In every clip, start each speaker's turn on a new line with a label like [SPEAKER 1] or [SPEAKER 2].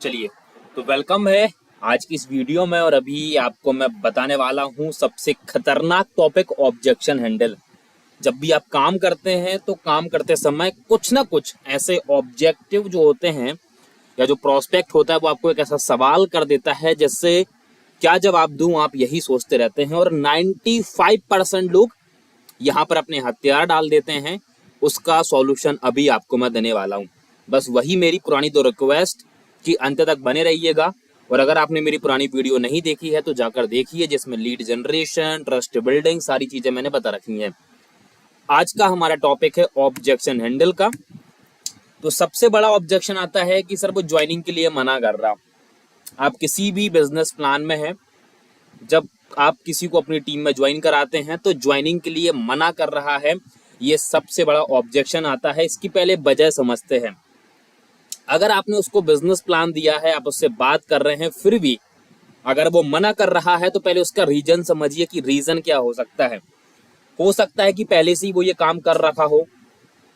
[SPEAKER 1] चलिए, तो वेलकम है आज की इस वीडियो में। और अभी आपको मैं बताने वाला हूं सबसे खतरनाक टॉपिक, ऑब्जेक्शन हैंडल। जब भी आप काम करते हैं तो काम करते समय कुछ ना कुछ ऐसे ऑब्जेक्टिव जो होते हैं या जो प्रोस्पेक्ट होता है वो आपको एक ऐसा सवाल कर देता है जिससे क्या जवाब दूं आप यही सोचते रहते हैं। और 95% लोग यहाँ पर अपने हथियार डाल देते हैं। उसका सॉल्यूशन अभी आपको मैं देने वाला हूँ। बस वही मेरी पुरानी दो रिक्वेस्ट कि अंत तक बने रहिएगा। और अगर आपने मेरी पुरानी वीडियो नहीं देखी है तो जाकर देखिए, जिसमें लीड जनरेशन, ट्रस्ट बिल्डिंग, सारी चीजें मैंने बता रखी हैं। आज का हमारा टॉपिक है ऑब्जेक्शन हैंडल का। तो सबसे बड़ा ऑब्जेक्शन आता है कि सर वो ज्वाइनिंग के लिए मना कर रहा। आप किसी भी बिजनेस प्लान में हैं, जब आप किसी को अपनी टीम में ज्वाइन कराते हैं तो ज्वाइनिंग के लिए मना कर रहा है, ये सबसे बड़ा ऑब्जेक्शन आता है। इसकी पहले वजह समझते हैं। अगर आपने उसको बिजनेस प्लान दिया है, आप उससे बात कर रहे हैं, फिर भी अगर वो मना कर रहा है तो पहले उसका रीजन समझिए कि रीजन क्या हो सकता है। हो सकता है कि पहले से ही वो ये काम कर रखा हो,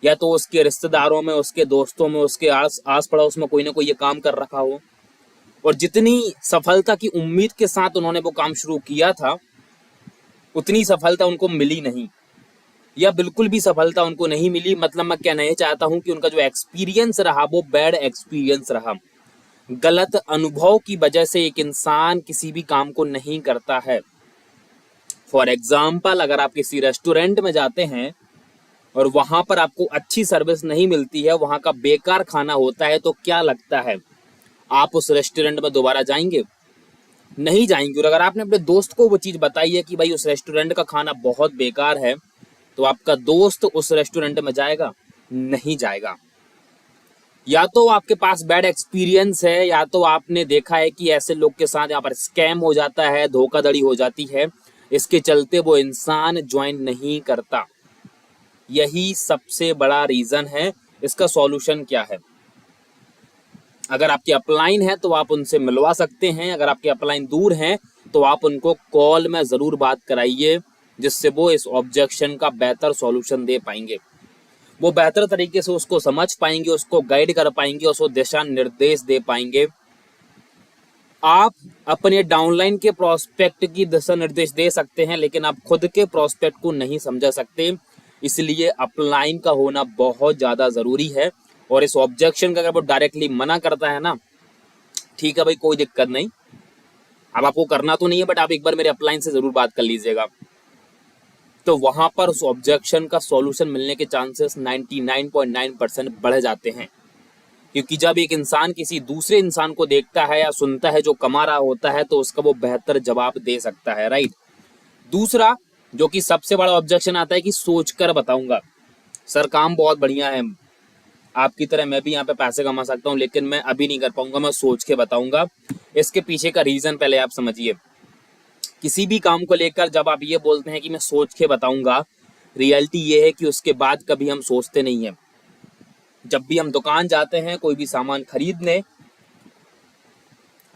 [SPEAKER 1] या तो उसके रिश्तेदारों में, उसके दोस्तों में, उसके आस पड़ोस में कोई ना कोई ये काम कर रखा हो, और जितनी सफलता की उम्मीद के साथ उन्होंने वो काम शुरू किया था उतनी सफलता उनको मिली नहीं, या बिल्कुल भी सफलता उनको नहीं मिली। मतलब मैं कहना ये चाहता हूं कि उनका जो एक्सपीरियंस रहा वो बैड एक्सपीरियंस रहा। गलत अनुभव की वजह से एक इंसान किसी भी काम को नहीं करता है। फॉर एग्जाम्पल, अगर आप किसी रेस्टोरेंट में जाते हैं और वहां पर आपको अच्छी सर्विस नहीं मिलती है, वहां का बेकार खाना होता है, तो क्या लगता है आप उस रेस्टोरेंट में दोबारा जाएंगे? नहीं जाएंगे। और अगर आपने अपने दोस्त को वो चीज बताई है कि भाई उस रेस्टोरेंट का खाना बहुत बेकार है, तो आपका दोस्त उस रेस्टोरेंट में जाएगा? नहीं जाएगा। या तो आपके पास बैड एक्सपीरियंस है, या तो आपने देखा है कि ऐसे लोग के साथ यहाँ पर स्कैम हो जाता है, धोखाधड़ी हो जाती है, इसके चलते वो इंसान ज्वाइन नहीं करता। यही सबसे बड़ा रीजन है। इसका सॉल्यूशन क्या है? अगर आपके अपलाइन है तो आप उनसे मिलवा सकते हैं। अगर आपके अपलाइन दूर हैं तो आप उनको कॉल में जरूर बात कराइए, जिससे वो इस ऑब्जेक्शन का बेहतर सॉल्यूशन दे पाएंगे। वो बेहतर तरीके से उसको समझ पाएंगे, उसको गाइड कर पाएंगे, उसको दिशा निर्देश दे पाएंगे। आप अपने डाउनलाइन के प्रोस्पेक्ट की दिशा निर्देश दे सकते हैं, लेकिन आप खुद के प्रोस्पेक्ट को नहीं समझा सकते। इसलिए अपलाइन का होना बहुत ज्यादा जरूरी है। और इस ऑब्जेक्शन का अगर वो डायरेक्टली मना करता है ना, ठीक है भाई, कोई दिक्कत नहीं, अब आपको करना तो नहीं है, बट आप एक बार मेरे अपलाइन से जरूर बात कर लीजिएगा। तो वहां पर उस ऑब्जेक्शन का सॉल्यूशन मिलने के चांसेस 99.9% बढ़ जाते हैं। क्योंकि जब एक इंसान किसी दूसरे इंसान को देखता है या सुनता है जो कमा रहा होता है, तो उसका वो बेहतर जवाब दे सकता है, राइट। दूसरा, जो कि सबसे बड़ा ऑब्जेक्शन आता है कि सोचकर बताऊंगा। सर काम बहुत बढ़िया है, आपकी तरह मैं भी यहाँ पे पैसे कमा सकता हूँ, लेकिन मैं अभी नहीं कर पाऊंगा, मैं सोच के बताऊंगा। इसके पीछे का रीजन पहले आप समझिए। किसी भी काम को लेकर जब आप ये बोलते हैं कि मैं सोच के बताऊंगा, रियलिटी ये है कि उसके बाद कभी हम सोचते नहीं है। जब भी हम दुकान जाते हैं कोई भी सामान खरीदने,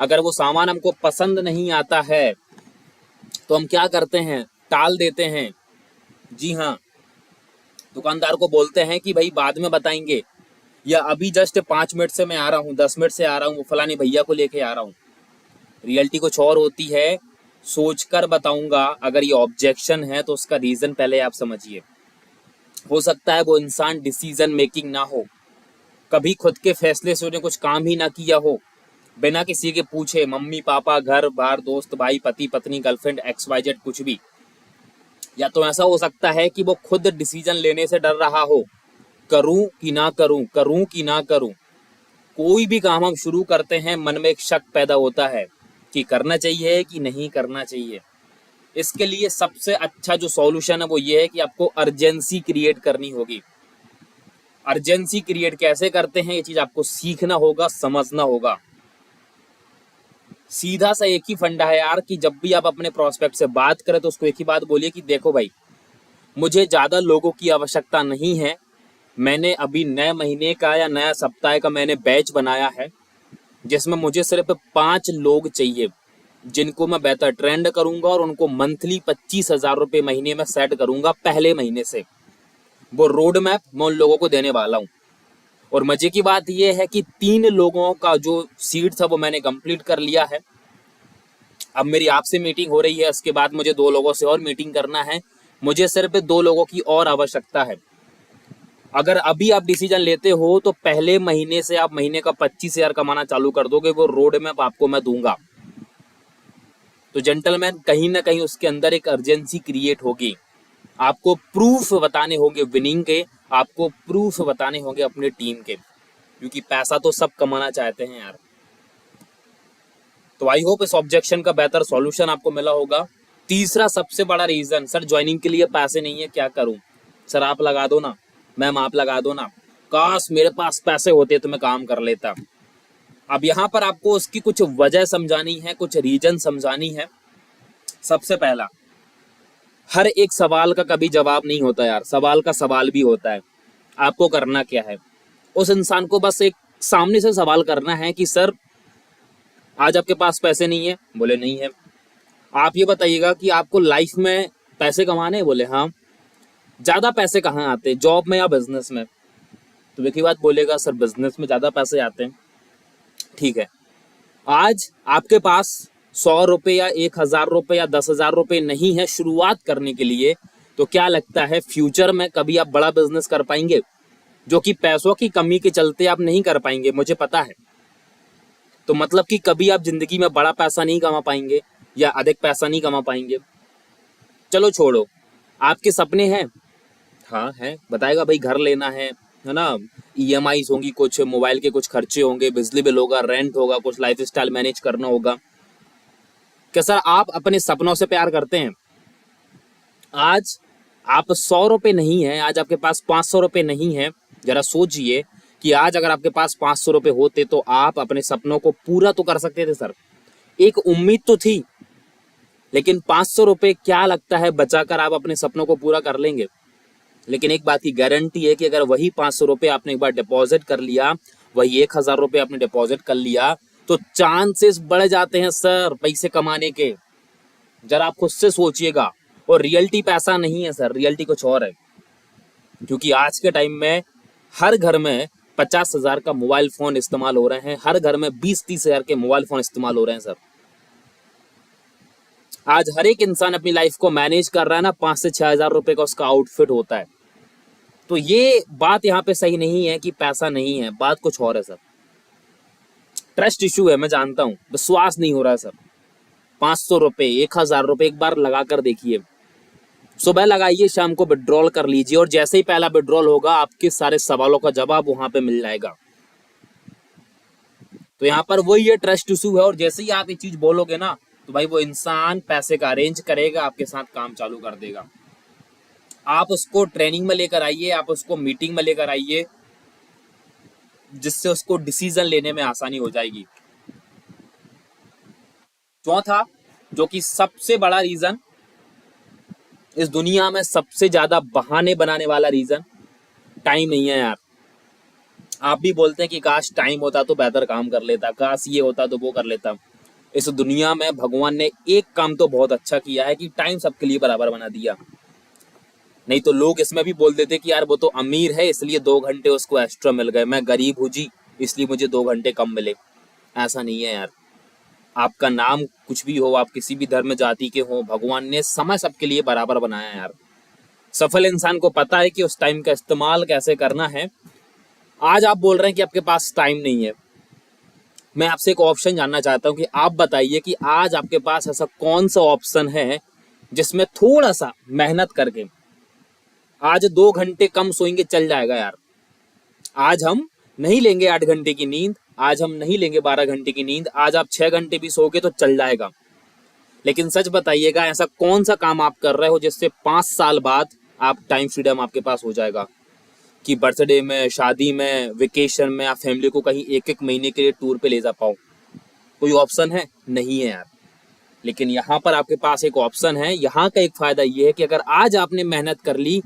[SPEAKER 1] अगर वो सामान हमको पसंद नहीं आता है तो हम क्या करते हैं? टाल देते हैं। जी हाँ, दुकानदार को बोलते हैं कि भाई बाद में बताएंगे, या अभी जस्ट 5 मिनट से मैं आ रहा हूँ, 10 मिनट से आ रहा हूँ, वो फलाने भैया को लेके आ रहा हूँ। रियलिटी कुछ और होती है। सोचकर बताऊंगा, अगर ये ऑब्जेक्शन है तो उसका रीजन पहले आप समझिए। हो सकता है वो इंसान डिसीजन मेकिंग ना हो, कभी खुद के फैसले से उन्हें कुछ काम ही ना किया हो, बिना किसी के पूछे, मम्मी पापा, घर बार, दोस्त भाई, पति पत्नी, गर्लफ्रेंड, XYZ, कुछ भी। या तो ऐसा हो सकता है कि वो खुद डिसीजन लेने से डर रहा हो, करूं कि ना करूं, करूं कि ना करूं। कोई भी काम हम शुरू करते हैं, मन में एक शक पैदा होता है कि करना चाहिए कि नहीं करना चाहिए। इसके लिए सबसे अच्छा जो सॉल्यूशन है वो ये है कि आपको अर्जेंसी क्रिएट करनी होगी। अर्जेंसी क्रिएट कैसे करते हैं, ये चीज आपको सीखना होगा, समझना होगा। सीधा सा एक ही फंडा है यार, कि जब भी आप अपने प्रोस्पेक्ट से बात करें तो उसको एक ही बात बोलिए कि देखो भाई, मुझे ज्यादा लोगों की आवश्यकता नहीं है। मैंने अभी नए महीने का या नया सप्ताह का मैंने बैच बनाया है, जिसमें मुझे सिर्फ 5 लोग चाहिए, जिनको मैं बेहतर ट्रेंड करूंगा और उनको मंथली 25,000 रुपये महीने में सेट करूंगा पहले महीने से। वो रोड मैप मैं उन लोगों को देने वाला हूँ। और मजे की बात यह है कि 3 लोगों का जो सीट था वो मैंने कंप्लीट कर लिया है। अब मेरी आपसे मीटिंग हो रही है, उसके बाद मुझे 2 लोगों से और मीटिंग करना है। मुझे सिर्फ 2 लोगों की और आवश्यकता है। अगर अभी आप डिसीजन लेते हो तो पहले महीने से आप महीने का 25,000 कमाना चालू कर दोगे। वो रोड मैप आपको मैं दूंगा। तो जेंटलमैन, कहीं ना कहीं उसके अंदर एक अर्जेंसी क्रिएट होगी। आपको प्रूफ बताने होंगे विनिंग के, आपको प्रूफ बताने होंगे अपने टीम के, क्योंकि पैसा तो सब कमाना चाहते हैं यार। तो आई होप इस ऑब्जेक्शन का बेहतर सॉल्यूशन आपको मिला होगा। तीसरा सबसे बड़ा रीजन, सर ज्वाइनिंग के लिए पैसे नहीं है, क्या करूं? सर आप लगा दो ना, मैम आप लगा दो ना। काश मेरे पास पैसे होते तो मैं काम कर लेता। अब यहाँ पर आपको उसकी कुछ वजह समझानी है, कुछ रीजन समझानी है। सबसे पहला, हर एक सवाल का कभी जवाब नहीं होता यार, सवाल का सवाल भी होता है। आपको करना क्या है, उस इंसान को बस एक सामने से सवाल करना है कि सर आज आपके पास पैसे नहीं है? बोले नहीं है। आप ये बताइएगा कि आपको लाइफ में पैसे कमाने हैं? बोले हाँ। ज्यादा पैसे कहाँ आते हैं, जॉब में या बिजनेस में? तो एक ही बात बोलेगा, सर बिजनेस में ज्यादा पैसे आते हैं। ठीक है, आज आपके पास 100 रुपए या 1,000 रुपए या 10,000 रुपए नहीं है शुरुआत करने के लिए, तो क्या लगता है फ्यूचर में कभी आप बड़ा बिजनेस कर पाएंगे? जो कि पैसों की कमी के चलते आप नहीं कर पाएंगे, मुझे पता है। तो मतलब कि कभी आप जिंदगी में बड़ा पैसा नहीं कमा पाएंगे या अधिक पैसा नहीं कमा पाएंगे। चलो छोड़ो, आपके सपने हैं? हाँ है, बताएगा भाई घर लेना है ना, ईएमआई होंगी, कुछ मोबाइल के कुछ खर्चे होंगे, बिजली बिल होगा, रेंट होगा, कुछ लाइफ स्टाइल मैनेज करना होगा। क्या सर आप अपने सपनों से प्यार करते हैं? आज आप 100 रुपए नहीं है, आज आपके पास 500 रुपए नहीं है। जरा सोचिए कि आज अगर आपके पास 500 रुपए होते तो आप अपने सपनों को पूरा तो कर सकते थे सर। एक उम्मीद तो थी, लेकिन 500 रुपए क्या लगता है बचाकर आप अपने सपनों को पूरा कर लेंगे? लेकिन एक बात की गारंटी है कि अगर वही 500 रुपए आपने एक बार डिपॉजिट कर लिया, वही 1,000 रुपए आपने डिपॉजिट कर लिया, तो चांसेस बढ़ जाते हैं सर पैसे कमाने के। जरा आप खुद से सोचिएगा। और रियलिटी पैसा नहीं है सर, रियलिटी कुछ और है। क्योंकि आज के टाइम में हर घर में 50,000 का मोबाइल फोन इस्तेमाल हो रहे हैं, हर घर में 20-30,000 के मोबाइल फोन इस्तेमाल हो रहे हैं सर। आज हर एक इंसान अपनी लाइफ को मैनेज कर रहा है ना, 5 से 6,000 रुपए का उसका आउटफिट होता है। तो ये बात यहाँ पे सही नहीं है कि पैसा नहीं है, बात कुछ और है सर। ट्रस्ट इशू है, मैं जानता हूँ, विश्वास नहीं हो रहा है सर। 500 रुपए, 1,000 रुपए एक बार लगा कर देखिए। सुबह लगाइए, शाम को विड्रॉल कर लीजिए, और जैसे ही पहला विड्रॉल होगा आपके सारे सवालों का जवाब वहां पे मिल जाएगा। तो यहाँ पर वही ये ट्रस्ट इशू है। और जैसे ही आप ये चीज बोलोगे ना, तो भाई वो इंसान पैसे का अरेंज करेगा, आपके साथ काम चालू कर देगा। आप उसको ट्रेनिंग में लेकर आइए, आप उसको मीटिंग में लेकर आइए, जिससे उसको डिसीजन लेने में आसानी हो जाएगी। चौथा, जो कि सबसे बड़ा रीजन, इस दुनिया में सबसे ज्यादा बहाने बनाने वाला रीजन, टाइम नहीं है यार। आप भी बोलते हैं कि काश टाइम होता तो बेहतर काम कर लेता, काश ये होता तो वो कर लेता। इस दुनिया में भगवान ने एक काम तो बहुत अच्छा किया है कि टाइम सबके लिए बराबर बना दिया। नहीं तो लोग इसमें भी बोल देते कि यार वो तो अमीर है इसलिए 2 घंटे उसको एक्स्ट्रा मिल गए, मैं गरीब हूँ जी इसलिए मुझे 2 घंटे कम मिले। ऐसा नहीं है यार। आपका नाम कुछ भी हो, आप किसी भी धर्म जाति के हो, भगवान ने समय सबके लिए बराबर बनाया है यार। सफल इंसान को पता है कि उस टाइम का इस्तेमाल कैसे करना है। आज आप बोल रहे हैं कि आपके पास टाइम नहीं है, मैं आपसे एक ऑप्शन जानना चाहता हूं कि आप बताइए कि आज आपके पास ऐसा कौन सा ऑप्शन है जिसमें थोड़ा सा मेहनत करके आज 2 घंटे कम सोएंगे चल जाएगा यार। आज हम नहीं लेंगे 8 घंटे की नींद, आज हम नहीं लेंगे 12 घंटे की नींद, आज आप 6 घंटे भी सोओगे तो चल जाएगा। लेकिन सच बताइएगा, ऐसा कौन सा काम आप कर रहे हो जिससे 5 साल बाद आप टाइम फ्रीडम आपके पास हो जाएगा कि बर्थडे में, शादी में, वेकेशन में आप फैमिली को कहीं 1-1 महीने के लिए टूर पे ले जा पाओ? कोई ऑप्शन है? नहीं है यार। लेकिन यहाँ पर आपके पास एक ऑप्शन है। यहाँ का एक फायदा ये है कि अगर आज आपने मेहनत कर ली,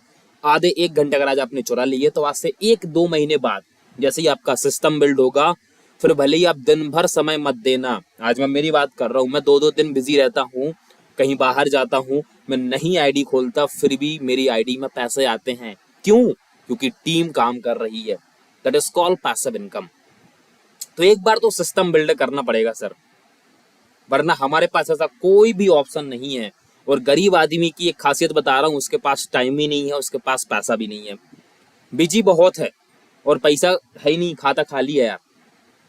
[SPEAKER 1] आधे 1 घंटे अगर आज आपने चुरा लिए, तो आज से 1-2 महीने बाद जैसे ही आपका सिस्टम बिल्ड होगा, फिर भले ही आप दिन भर समय मत देना। आज मैं मेरी बात कर रहा हूँ, मैं 2-2 दिन बिजी रहता हूँ, कहीं बाहर जाता हूँ, मैं नहीं आईडी खोलता, फिर भी मेरी आईडी में पैसे आते हैं। क्यों? क्योंकि टीम काम कर रही है। That is called passive income. तो एक बार तो सिस्टम बिल्ड करना पड़ेगा सर, वरना हमारे पास ऐसा कोई भी ऑप्शन नहीं है। और गरीब आदमी की एक खासियत बता रहा हूँ, उसके पास टाइम ही नहीं है, उसके पास पैसा भी नहीं है, बिजी बहुत है और पैसा है ही नहीं, खाता खाली है यार।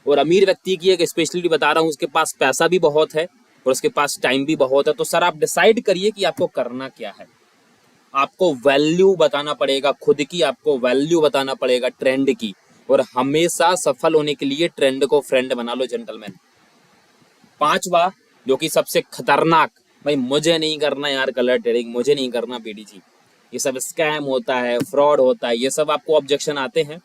[SPEAKER 1] और अमीर व्यक्ति की एक स्पेशलिटी बता रहा हूँ, उसके पास पैसा भी बहुत है और उसके पास टाइम भी बहुत है। तो सर आप डिसाइड करिए कि आपको करना क्या है। आपको वैल्यू बताना पड़ेगा खुद की, आपको वैल्यू बताना पड़ेगा ट्रेंड की, और हमेशा सफल होने के लिए ट्रेंड को फ्रेंड बना लो जेंटलमैन। पांचवा, जो कि सबसे खतरनाक, भाई मुझे नहीं करना यार कलर ट्रेडिंग, मुझे नहीं करना पीडीजी, ये सब स्कैम होता है, फ्रॉड होता है, ये सब आपको ऑब्जेक्शन आते हैं।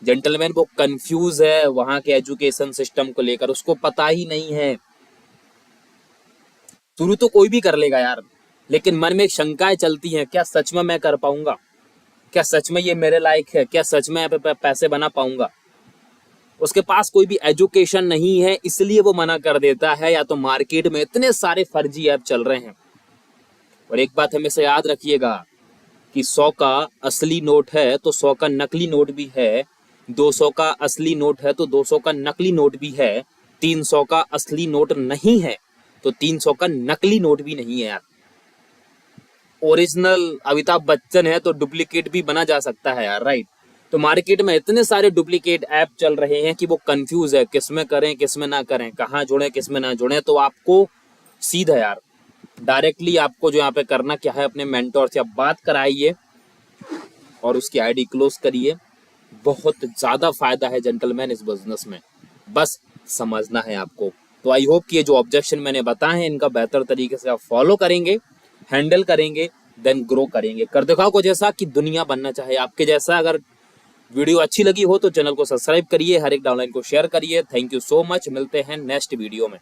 [SPEAKER 1] जेंटलमैन वो कंफ्यूज है वहां के एजुकेशन सिस्टम को लेकर, उसको पता ही नहीं है। शुरू तो कोई भी कर लेगा यार, लेकिन मन में शंकाएं चलती हैं, क्या सच में मैं कर पाऊंगा, क्या सच में ये मेरे लायक है, क्या सच में यहाँ पे पैसे बना पाऊंगा। उसके पास कोई भी एजुकेशन नहीं है, इसलिए वो मना कर देता है, या तो मार्केट में इतने सारे फर्जी ऐप चल रहे हैं। और एक बात हमेशा याद रखिएगा कि 100 का असली नोट है तो 100 का नकली नोट भी है, 200 का असली नोट है तो 200 का नकली नोट भी है, 300 का असली नोट नहीं है तो 300 का नकली नोट भी नहीं है यार। ओरिजिनल अमिताभ बच्चन है तो डुप्लीकेट भी बना जा सकता है यार, राइट। तो मार्केट में इतने सारे डुप्लीकेट ऐप चल रहे हैं कि वो कंफ्यूज है किस में करें किस में ना करें, कहाँ जुड़े किस में ना जुड़े। तो आपको सीधा यार डायरेक्टली आपको जो यहाँ पे करना क्या है, अपने मेंटोर से आप बात कराइए और उसकी आईडी क्लोज करिए। बहुत ज्यादा फायदा है जेंटलमैन इस बिजनेस में, बस समझना है आपको। तो आई होप कि ये जो ऑब्जेक्शन मैंने बताए हैं इनका बेहतर तरीके से आप फॉलो करेंगे, हैंडल करेंगे, देन ग्रो करेंगे। कर दिखाओ को जैसा कि दुनिया बनना चाहे आपके जैसा। अगर वीडियो अच्छी लगी हो तो चैनल को सब्सक्राइब करिए, हर एक डाउनलाइन को शेयर करिए। थैंक यू सो मच, मिलते हैं नेक्स्ट वीडियो में।